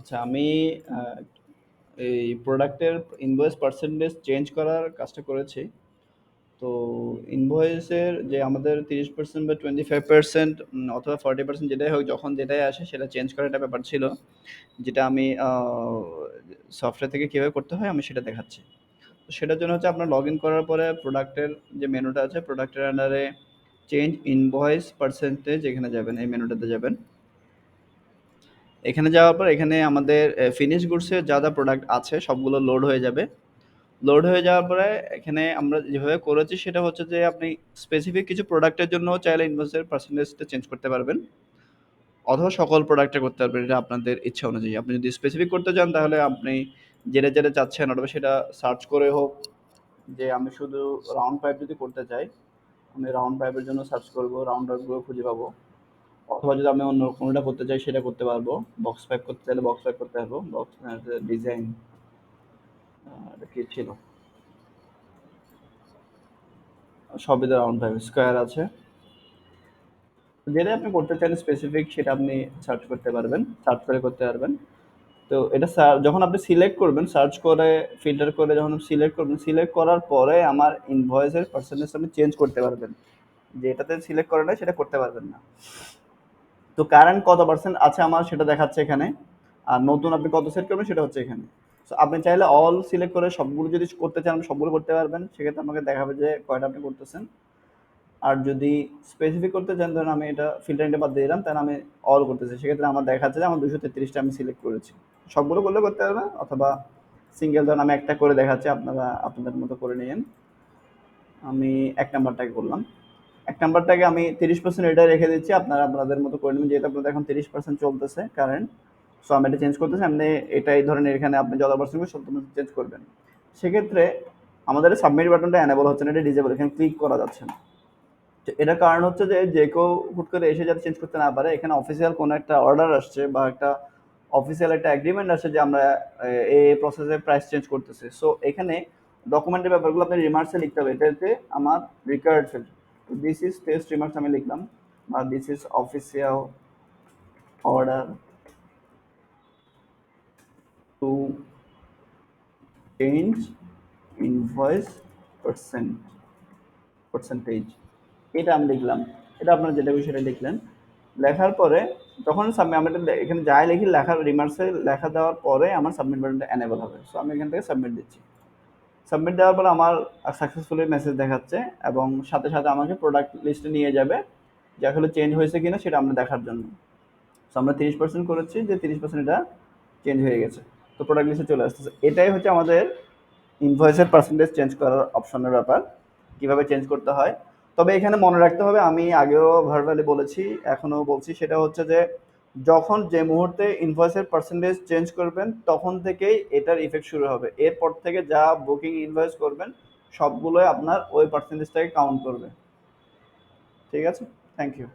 আচ্ছা, আমি আহ, এই প্রোডাক্টের ইনভয়েস পার্সেন্টেজ চেঞ্জ করার কাজটা করেছি। তো ইনভয়েসের যে আমাদের 30% বা 25% অথবা 40% যেটাই হোক, যখন যেটাই আসে সেটা চেঞ্জ করার একটা ব্যাপার ছিল, যেটা আমি সফটওয়্যার থেকে কীভাবে করতে হয় আমি সেটা দেখাচ্ছি। তো সেটার জন্য হচ্ছে আপনার লগ ইন করার পরে প্রোডাক্টের যে মেনুটা আছে, প্রোডাক্টের আন্ডারে চেঞ্জ ইনভয়েস পার্সেন্টেজ, এখানে যাবেন, এই মেনুটাতে যাবেন। এখানে যাওয়ার পর এখানে আমাদের ফিনিশ গুডসের যা যা প্রোডাক্ট আছে সবগুলো লোড হয়ে যাবে। লোড হয়ে যাওয়ার পরে এখানে আমরা যেভাবে করেছি সেটা হচ্ছে যে আপনি স্পেসিফিক কিছু প্রোডাক্টের জন্য চাইলে ইনভয়েসের পার্সেন্টেজটা চেঞ্জ করতে পারবেন, অথবা সকল প্রোডাক্টে করতে পারবেন। এটা আপনাদের ইচ্ছা অনুযায়ী। আপনি যদি স্পেসিফিক করতে চান তাহলে আপনি যেটা যেটা চাচ্ছেন অথবা সেটা সার্চ করে হোক, যে আমি শুধু রাউন্ড পাইপ যদি করতে চাই, আমি রাউন্ড পাইপের জন্য সার্চ করব, রাউন্ড পাইপগুলো খুঁজে পাবো। অথবা যদি আমি অন্য কোনোটা করতে চাই সেটা করতে পারবো। বক্স পাইপ করতে চাইলে বক্স পাইপ করতে পারবো। বক্স ডিজাইন এটা কি ছিল, সবই তো রাউন্ড পাইপ, স্কোয়ার আছে। যেটা আপনি করতে চান স্পেসিফিক সেটা আপনি সার্চ করতে পারবেন, সার্চ করে করতে পারবেন। তো এটা যখন আপনি সিলেক্ট করবেন, সার্চ করে ফিল্টার করে যখন সিলেক্ট করবেন, সিলেক্ট করার পরে আমার ইনভয়েসের পার্সেন্টেজ আপনি চেঞ্জ করতে পারবেন। যেটাতে সিলেক্ট করে না সেটা করতে পারবেন না। তো কারেন্ট কত পার্সেন্ট আছে আমার সেটা দেখাচ্ছে এখানে, আর নতুন আপনি কত সেট করবেন সেটা হচ্ছে এখানে। সো আপনি চাইলে অল সিলেক্ট করে সবগুলো যদি করতে চান আপনি সবগুলো করতে পারবেন, সেক্ষেত্রে আমাকে দেখাবে যে কয়টা আপনি করতেছেন। আর যদি স্পেসিফিক করতে চান, ধরুন আমি এটা ফিল্টারিংটা বাদ দিয়ে দিলাম, তাহলে আমি অল করতেছি, সেক্ষেত্রে আমার দেখাচ্ছে যে আমার 233টা আমি সিলেক্ট করেছি। সবগুলো করলে করতে পারবেন, অথবা সিঙ্গেল ধরুন আমি একটা করে দেখাচ্ছি, আপনারা আপনাদের মতো করে নিন। আমি এক নাম্বারটাকে করলাম, এক নাম্বারটাকে আমি 30% এটা রেখে দিচ্ছি, আপনারা আপনাদের মতো করে নেবেন, যেহেতু আপনাদের এখন 30% চলতেছে কারেন্ট। সো আমি এটা চেঞ্জ করতেছি, আপনি এটাই ধরেন এখানে আপনি যত পার্সেন্ট করবেন সব চেঞ্জ করবেন। সেক্ষেত্রে আমাদের সাবমিট বাটনটা এনেবল হচ্ছে না, এটা ডিজেবল, এখানে ক্লিক করা যাচ্ছে না। তো এটার কারণ হচ্ছে যে যে কেউ হুট করে এসে যাতে চেঞ্জ করতে না পারে, এখানে অফিসিয়াল কোনো একটা অর্ডার আসছে বা একটা অফিসিয়াল একটা এগ্রিমেন্ট আসছে যে আমরা এই প্রসেসে প্রাইস চেঞ্জ করতেছি। সো এখানে ডকুমেন্টের ব্যাপারগুলো আপনি রিমার্কসে লিখতে হবে, এটাতে আমার রিকোয়ার্ড ফিল্ড। তো দিস ইজ টেস্ট রিমার্কস আমি লিখলাম, বা this is official order to change invoice percent percentage, এটা আমি লিখলাম। এটা আপনার যেটা বিষয়টা লিখলেন, লেখার পরে যখন সাবমিট আমি এটা এখানে যাই লিখি, লেখার রিমার্কসে লেখা দেওয়ার পরে আমার সাবমিট বাটনটা এনেবল হবে। সো আমি এখান থেকে সাবমিট দিচ্ছি। সাবমিট দেওয়ার পরে আমার সাকসেসফুলি মেসেজ দেখাচ্ছে, এবং সাথে সাথে আমাকে প্রোডাক্ট লিস্টে নিয়ে যাবে যে আসলে চেঞ্জ হয়েছে কিনা সেটা আমরা দেখার জন্য। সো আমরা 30% করেছি, যে 30% এটা চেঞ্জ হয়ে গেছে। তো প্রোডাক্ট লিস্টে চলে আসতেছে। এটাই হচ্ছে আমাদের ইনভয়েসের পার্সেন্টেজ চেঞ্জ করার অপশনের ব্যাপার, কিভাবে চেঞ্জ করতে হয়। তবে এখানে মনে রাখতে হবে, আমি আগেও ভার্বালি বলেছি, এখনও বলছি, সেটা হচ্ছে যে যখন যে মুহূর্তে ইনভয়েসের পার্সেন্টেজ চেঞ্জ করবেন তখন থেকেই এটার ইফেক্ট শুরু হবে। এরপর থেকে যা বুকিং ইনভয়েস করবেন সবগুলোই আপনার ওই পার্সেন্টেজটাকে কাউন্ট করবে। ঠিক আছে, থ্যাংক ইউ।